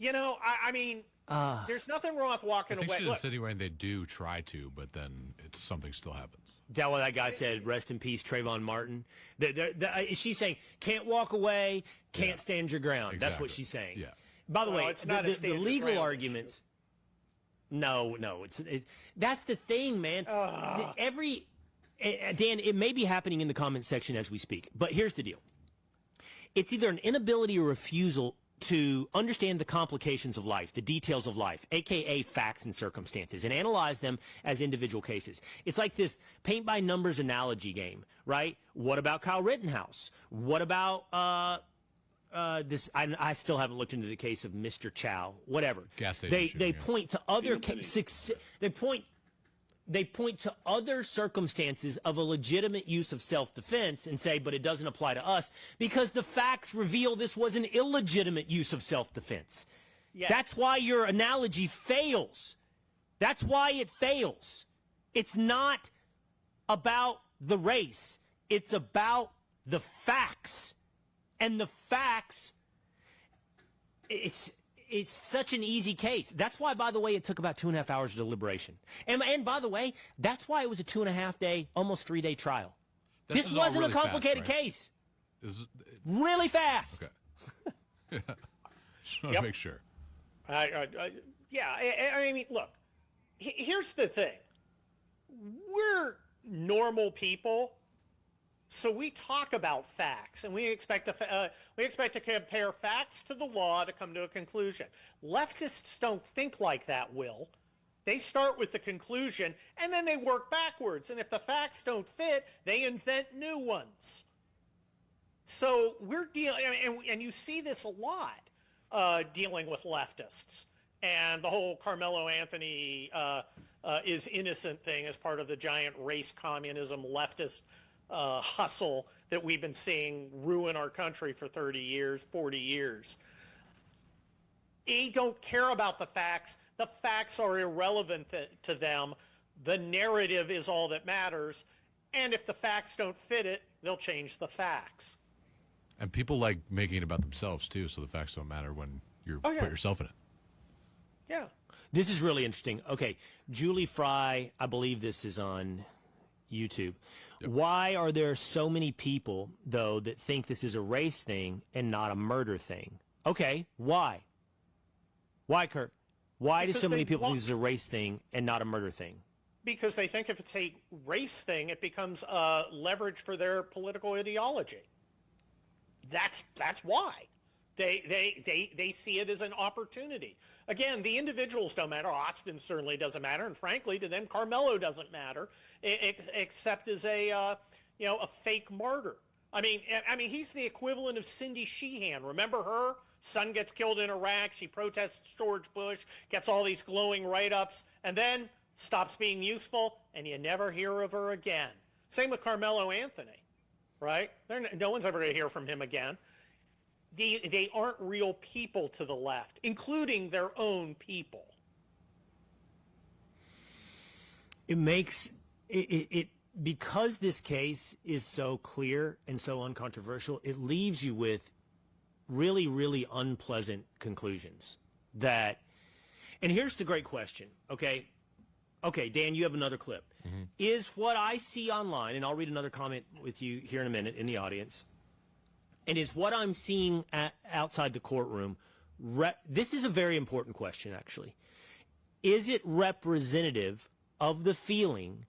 I mean, there's nothing wrong with walking I think away. she didn't say anywhere they do try to, but then something still happens. Is that what that guy said? Rest in peace, Trayvon Martin. She's saying, can't walk away, can't stand your ground. Exactly. That's what she's saying. Yeah. By the way, it's not the legal arguments. No, that's the thing, man. Dan, it may be happening in the comments section as we speak, but here's the deal. It's either an inability or refusal to understand the complications of life, the details of life, aka facts and circumstances, and analyze them as individual cases. It's like this paint by numbers analogy game, right? What about Kyle Rittenhouse? What about this? I still haven't looked into the case of Mr. Chow. Whatever. Gas station They shooting, point to other They point to other circumstances of a legitimate use of self-defense and say, but it doesn't apply to us because the facts reveal this was an illegitimate use of self-defense. Yes. That's why your analogy fails. That's why it fails. It's not about the race. It's about the facts. And the facts, it's such an easy case. That's why, by the way, it took about 2.5 hours of deliberation. And by the way, that's why it was a 2.5 day, almost 3 day trial. This wasn't really a complicated fast, right? case. Really fast. Okay. Just want to make sure. I mean, look, here's the thing. We're normal people. So we talk about facts, and we expect to compare facts to the law to come to a conclusion. Leftists don't think like that, Will. They start with the conclusion, and then they work backwards. And if the facts don't fit, they invent new ones. So we're dealing, and you see this a lot, dealing with leftists. And the whole Carmelo Anthony is innocent thing as part of the giant race communism leftist hustle that we've been seeing ruin our country for 30 years, 40 years. They don't care about the facts. The facts are irrelevant to them. The narrative is all that matters. And if the facts don't fit it, they'll change the facts. And people like making it about themselves, too, so the facts don't matter when you put yourself in it. Yeah. This is really interesting. Okay, Julie Fry, I believe this is on YouTube. Yep. Why are there so many people, though, that think this is a race thing and not a murder thing? Okay, why? Why, Kurt? Why do so many people think this is a race thing and not a murder thing? Because they think if it's a race thing, it becomes leverage for their political ideology. That's why. They see it as an opportunity. Again, the individuals don't matter. Austin certainly doesn't matter, and frankly, to them, Carmelo doesn't matter, except as a fake martyr. I mean, he's the equivalent of Cindy Sheehan. Remember her? Son gets killed in Iraq. She protests George Bush, gets all these glowing write-ups, and then stops being useful, and you never hear of her again. Same with Carmelo Anthony, right? No one's ever going to hear from him again. They aren't real people to the left, including their own people. It makes it because this case is so clear and so uncontroversial, it leaves you with really, really unpleasant conclusions. And here's the great question, okay? Okay, Dan, you have another clip. Mm-hmm. Is what I see online, and I'll read another comment with you here in a minute in the audience, and is what I'm seeing outside the courtroom, this is a very important question, actually. Is it representative of the feeling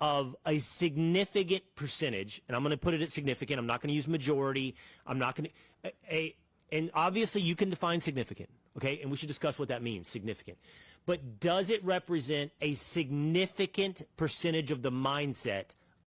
of a significant percentage, and I'm going to put it at significant, I'm not going to use majority, I'm not going to, and obviously you can define significant, okay, and we should discuss what that means, significant. But does it represent a significant percentage of the mindset